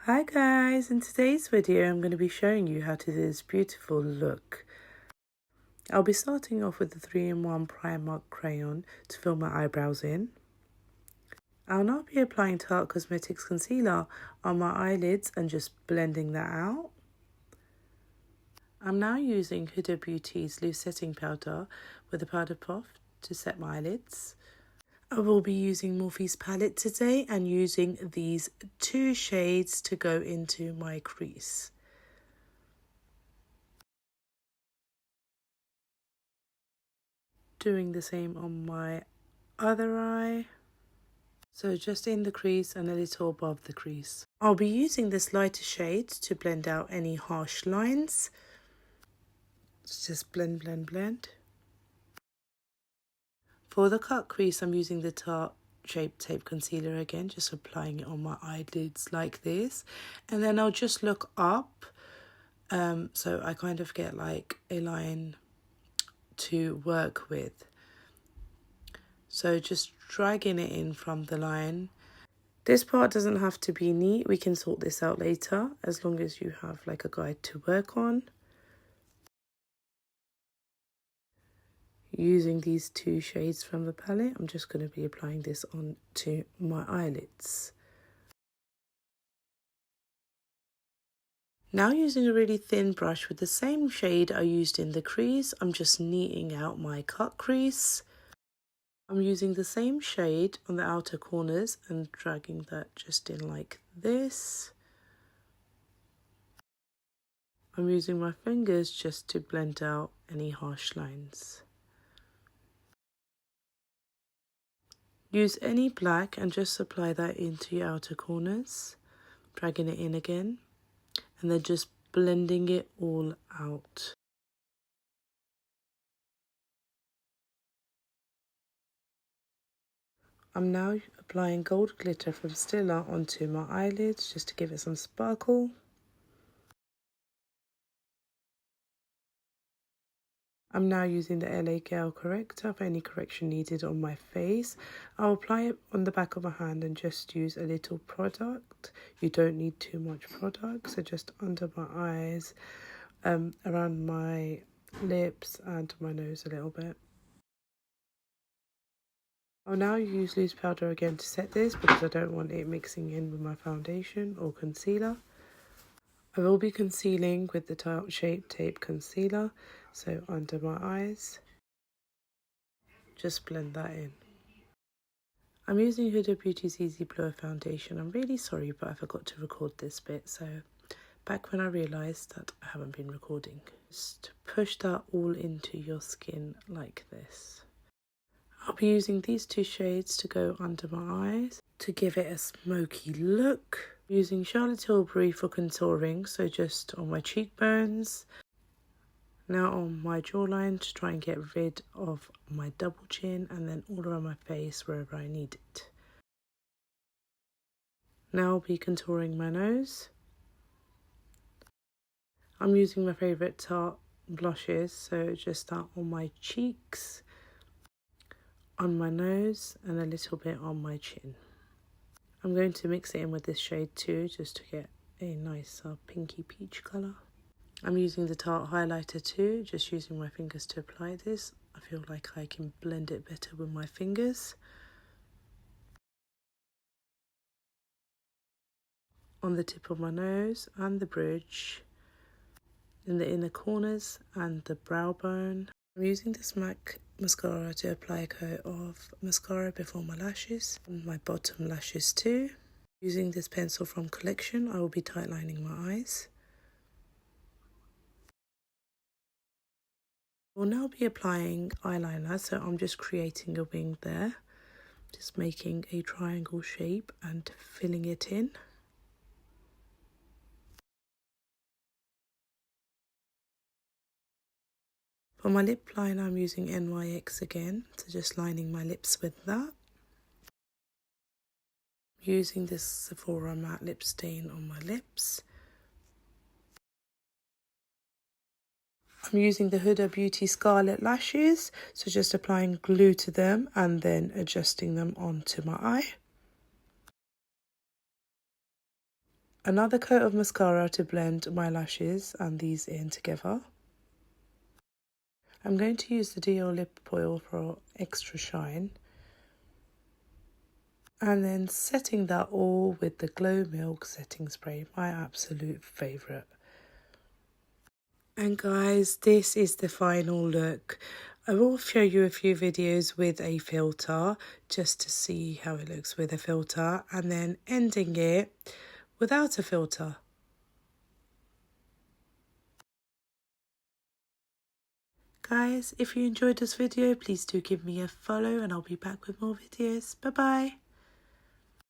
Hi guys, in today's video I'm going to be showing you how to do this beautiful look. I'll be starting off with the 3-in-1 Primark crayon to fill my eyebrows in. I'll now be applying Tarte Cosmetics concealer on my eyelids and just blending that out. I'm now using Huda Beauty's loose setting powder with a powder puff to set my eyelids. I will be using Morphe's palette today and using these two shades to go into my crease. Doing the same on my other eye. So just in the crease and a little above the crease. I'll be using this lighter shade to blend out any harsh lines. Just blend, blend, blend. For the cut crease, I'm using the Tarte Shape Tape Concealer again, just applying it on my eyelids like this. And then I'll just look up, so I kind of get like a line to work with. So just dragging it in from the line. This part doesn't have to be neat, we can sort this out later, as long as you have like a guide to work on. Using these two shades from the palette, I'm just going to be applying this onto my eyelids. Now using a really thin brush with the same shade I used in the crease, I'm just kneading out my cut crease. I'm using the same shade on the outer corners and dragging that just in like this. I'm using my fingers just to blend out any harsh lines. Use any black and just apply that into your outer corners, dragging it in again, and then just blending it all out. I'm now applying gold glitter from Stila onto my eyelids just to give it some sparkle. I'm now using the LA Gel corrector for any correction needed on my face. I'll apply it on the back of my hand and just use a little product. You don't need too much product, so just under my eyes, around my lips and my nose a little bit. I'll now use loose powder again to set this because I don't want it mixing in with my foundation or concealer. I will be concealing with the Tarte Shape Tape Concealer, so under my eyes. Just blend that in. I'm using Huda Beauty's Easy Blur Foundation. I'm really sorry, but I forgot to record this bit, so back when I realised that I haven't been recording. Just push that all into your skin like this. I'll be using these two shades to go under my eyes to give it a smoky look. Using Charlotte Tilbury for contouring, so just on my cheekbones. Now on my jawline to try and get rid of my double chin, and then all around my face wherever I need it. Now I'll be contouring my nose. I'm using my favourite Tarte blushes, so just that on my cheeks, on my nose, and a little bit on my chin. I'm going to mix it in with this shade too, just to get a nice pinky peach colour. I'm using the Tarte highlighter too, just using my fingers to apply this. I feel like I can blend it better with my fingers. On the tip of my nose and the bridge, in the inner corners and the brow bone. I'm using this MAC mascara to apply a coat of mascara before my lashes and my bottom lashes too. Using this pencil from Collection, I will be tightlining my eyes. We'll now be applying eyeliner, so I'm just creating a wing there. Just making a triangle shape and filling it in. For my lip liner, I'm using NYX again, so just lining my lips with that. Using this Sephora matte lip stain on my lips. I'm using the Huda Beauty Scarlet Lashes, so just applying glue to them and then adjusting them onto my eye. Another coat of mascara to blend my lashes and these in together. I'm going to use the Dior lip oil for extra shine. And then setting that all with the Glow Milk setting spray, my absolute favourite. And guys, this is the final look. I will show you a few videos with a filter just to see how it looks with a filter, and then ending it without a filter. Guys, if you enjoyed this video, please do give me a follow and I'll be back with more videos. Bye bye.